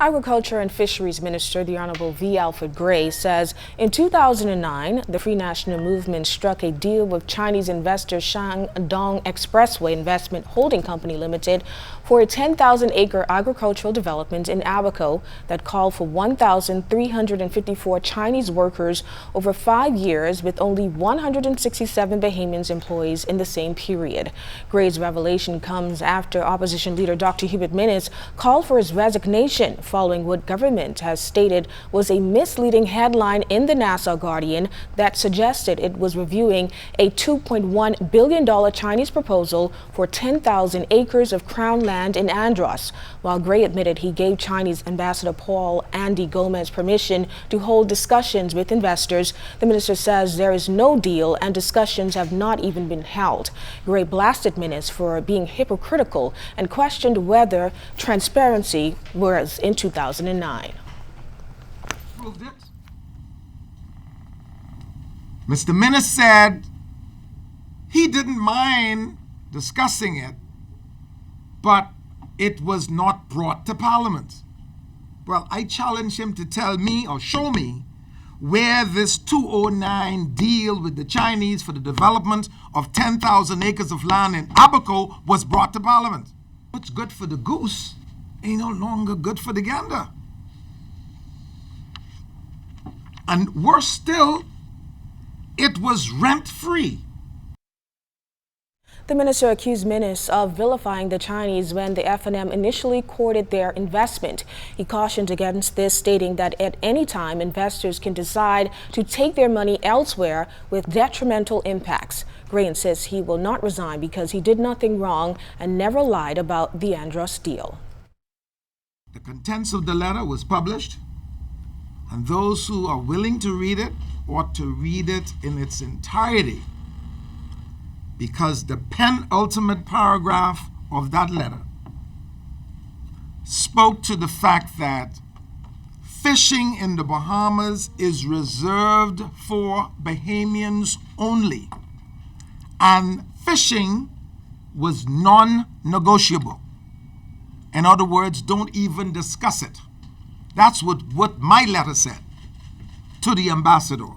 Agriculture and Fisheries Minister, the Honorable V. Alfred Gray, says in 2009, the Free National Movement struck a deal with Chinese investor Shandong Expressway Investment Holding Company Limited for a 10,000-acre agricultural development in Abaco that called for 1,354 Chinese workers over 5 years, with only 167 Bahamian employees in the same period. Gray's revelation comes after opposition leader Dr. Hubert Minnis called for his resignation following what government has stated was a misleading headline in the Nassau Guardian that suggested it was reviewing a $2.1 billion Chinese proposal for 10,000 acres of crown land in Andros. While Gray admitted he gave Chinese Ambassador Paul Andy Gomez permission to hold discussions with investors, the minister says there is no deal and discussions have not even been held. Gray blasted Minnis for being hypocritical and questioned whether transparency was in 2009. Mr. Minnis said he didn't mind discussing it, but it was not brought to Parliament. Well, I challenge him to tell me or show me where this 2009 deal with the Chinese for the development of 10,000 acres of land in Abaco was brought to Parliament. What's good for the goose ain't no longer good for the gander. And worse still, it was rent-free. The minister accused Minnis of vilifying the Chinese when the F.N.M initially courted their investment. He cautioned against this, stating that at any time investors can decide to take their money elsewhere with detrimental impacts. Gray insists he will not resign because he did nothing wrong and never lied about the Andros deal. The contents of the letter was published, and those who are willing to read it ought to read it in its entirety, because the penultimate paragraph of that letter spoke to the fact that fishing in the Bahamas is reserved for Bahamians only, and fishing was non-negotiable. In other words, don't even discuss it. That's what my letter said to the ambassador.